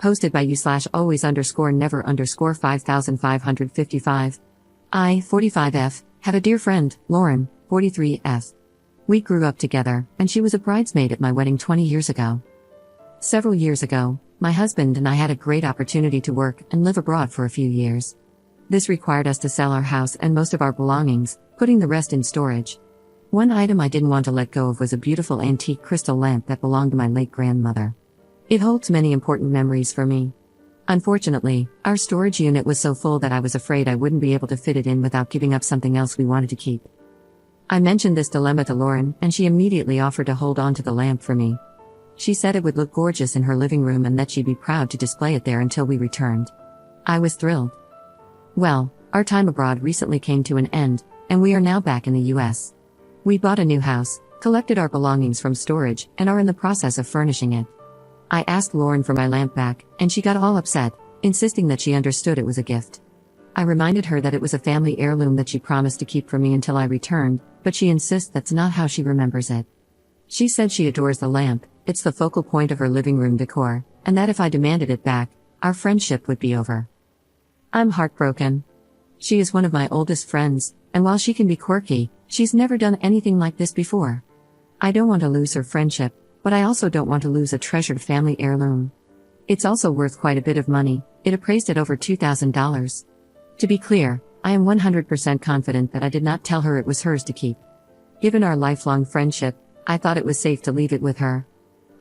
Hosted by you/always_never_5555. I, 45F, have a dear friend, Lauren, 43F. We grew up together, and she was a bridesmaid at my wedding 20 years ago. Several years ago, my husband and I had a great opportunity to work and live abroad for a few years. This required us to sell our house and most of our belongings, putting the rest in storage. One item I didn't want to let go of was a beautiful antique crystal lamp that belonged to my late grandmother. It holds many important memories for me. Unfortunately, our storage unit was so full that I was afraid I wouldn't be able to fit it in without giving up something else we wanted to keep. I mentioned this dilemma to Lauren, and she immediately offered to hold on to the lamp for me. She said it would look gorgeous in her living room and that she'd be proud to display it there until we returned. I was thrilled. Well, our time abroad recently came to an end, and we are now back in the US. We bought a new house, collected our belongings from storage, and are in the process of furnishing it. I asked Lauren for my lamp back, and she got all upset, insisting that she understood it was a gift. I reminded her that it was a family heirloom that she promised to keep for me until I returned, but she insists that's not how she remembers it. She said she adores the lamp, it's the focal point of her living room decor, and that if I demanded it back, our friendship would be over. I'm heartbroken. She is one of my oldest friends, and while she can be quirky, she's never done anything like this before. I don't want to lose her friendship, but I also don't want to lose a treasured family heirloom. It's also worth quite a bit of money, it appraised at over $2,000. To be clear, I am 100% confident that I did not tell her it was hers to keep. Given our lifelong friendship, I thought it was safe to leave it with her.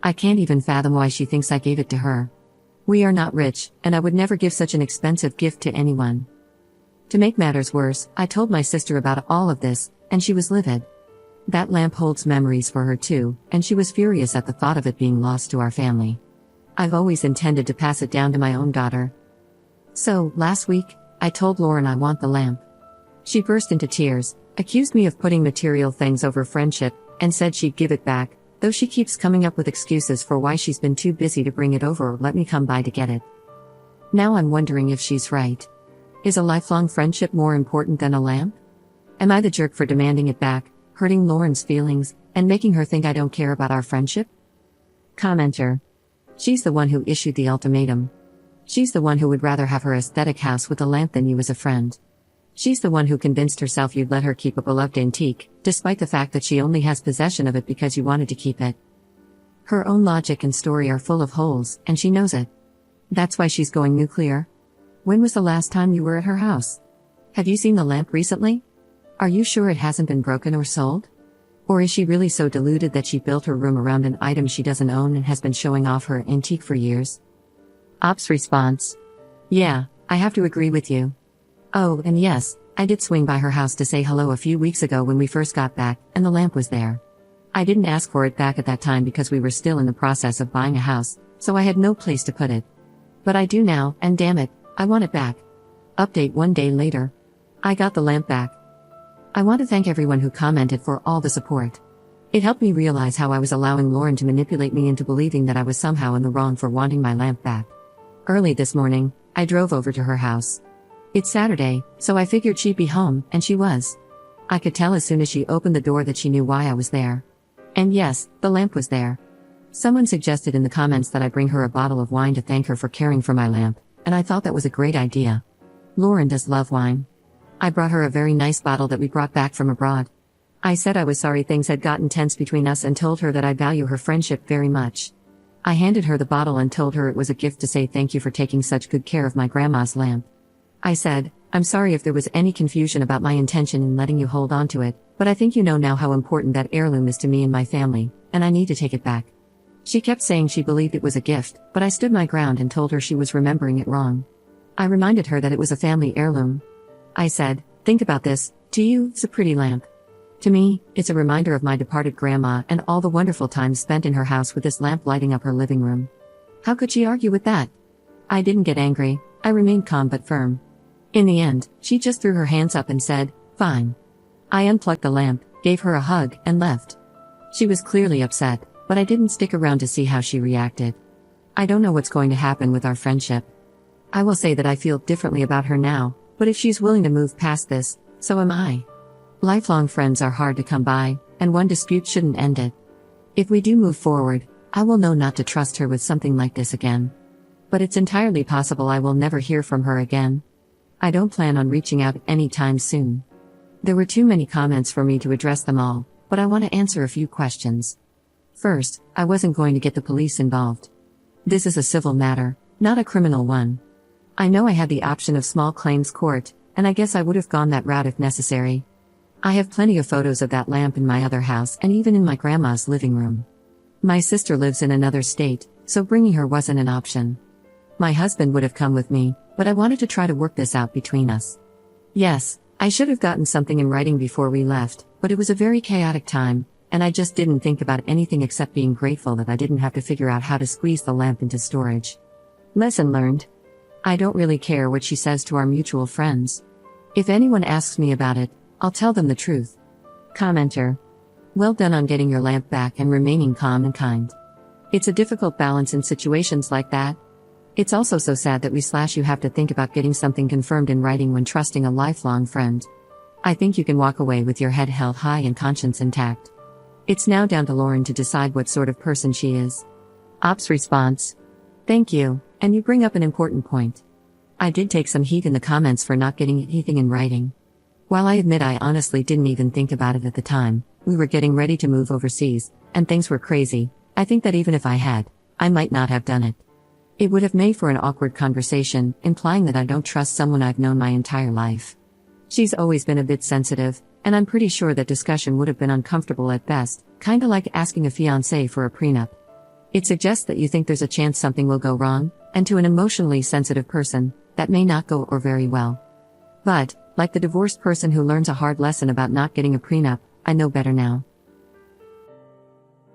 I can't even fathom why she thinks I gave it to her. We are not rich, and I would never give such an expensive gift to anyone. To make matters worse, I told my sister about all of this, and she was livid. That lamp holds memories for her too, and she was furious at the thought of it being lost to our family. I've always intended to pass it down to my own daughter. So, last week, I told Lauren I want the lamp. She burst into tears, accused me of putting material things over friendship, and said she'd give it back, though she keeps coming up with excuses for why she's been too busy to bring it over or let me come by to get it. Now I'm wondering if she's right. Is a lifelong friendship more important than a lamp? Am I the jerk for demanding it back, hurting Lauren's feelings, and making her think I don't care about our friendship? Commenter. She's the one who issued the ultimatum. She's the one who would rather have her aesthetic house with a lamp than you as a friend. She's the one who convinced herself you'd let her keep a beloved antique, despite the fact that she only has possession of it because you wanted to keep it. Her own logic and story are full of holes, and she knows it. That's why she's going nuclear. When was the last time you were at her house? Have you seen the lamp recently? Are you sure it hasn't been broken or sold? Or is she really so deluded that she built her room around an item she doesn't own and has been showing off her antique for years? Ops response. Yeah, I have to agree with you. Oh, and yes, I did swing by her house to say hello a few weeks ago when we first got back, and the lamp was there. I didn't ask for it back at that time because we were still in the process of buying a house, so I had no place to put it. But I do now, and damn it, I want it back. Update 1 day later. I got the lamp back. I want to thank everyone who commented for all the support. It helped me realize how I was allowing Lauren to manipulate me into believing that I was somehow in the wrong for wanting my lamp back. Early this morning, I drove over to her house. It's Saturday, so I figured she'd be home, and she was. I could tell as soon as she opened the door that she knew why I was there. And yes, the lamp was there. Someone suggested in the comments that I bring her a bottle of wine to thank her for caring for my lamp, and I thought that was a great idea. Lauren does love wine. I brought her a very nice bottle that we brought back from abroad. I said I was sorry things had gotten tense between us and told her that I value her friendship very much. I handed her the bottle and told her it was a gift to say thank you for taking such good care of my grandma's lamp. I said, I'm sorry if there was any confusion about my intention in letting you hold on to it, but I think you know now how important that heirloom is to me and my family, and I need to take it back. She kept saying she believed it was a gift, but I stood my ground and told her she was remembering it wrong. I reminded her that it was a family heirloom. I said, think about this, to you, it's a pretty lamp. To me, it's a reminder of my departed grandma and all the wonderful times spent in her house with this lamp lighting up her living room. How could she argue with that? I didn't get angry, I remained calm but firm. In the end, she just threw her hands up and said, fine. I unplugged the lamp, gave her a hug, and left. She was clearly upset, but I didn't stick around to see how she reacted. I don't know what's going to happen with our friendship. I will say that I feel differently about her now, but if she's willing to move past this, so am I. Lifelong friends are hard to come by, and one dispute shouldn't end it. If we do move forward, I will know not to trust her with something like this again. But it's entirely possible I will never hear from her again. I don't plan on reaching out anytime soon. There were too many comments for me to address them all, but I want to answer a few questions. First, I wasn't going to get the police involved. This is a civil matter, not a criminal one. I know I had the option of small claims court, and I guess I would have gone that route if necessary. I have plenty of photos of that lamp in my other house and even in my grandma's living room. My sister lives in another state, so bringing her wasn't an option. My husband would have come with me, but I wanted to try to work this out between us. Yes, I should have gotten something in writing before we left, but it was a very chaotic time, and I just didn't think about anything except being grateful that I didn't have to figure out how to squeeze the lamp into storage. Lesson learned. I don't really care what she says to our mutual friends. If anyone asks me about it, I'll tell them the truth. Commenter. Well done on getting your lamp back and remaining calm and kind. It's a difficult balance in situations like that. It's also so sad that you have to think about getting something confirmed in writing when trusting a lifelong friend. I think you can walk away with your head held high and conscience intact. It's now down to Lauren to decide what sort of person she is. Ops response. Thank you, and you bring up an important point. I did take some heat in the comments for not getting anything in writing. While I admit I honestly didn't even think about it at the time, we were getting ready to move overseas, and things were crazy. I think that even if I had, I might not have done it. It would have made for an awkward conversation, implying that I don't trust someone I've known my entire life. She's always been a bit sensitive, and I'm pretty sure that discussion would have been uncomfortable at best, kinda like asking a fiancé for a prenup. It suggests that you think there's a chance something will go wrong, and to an emotionally sensitive person, that may not go or very well. But, like the divorced person who learns a hard lesson about not getting a prenup, I know better now.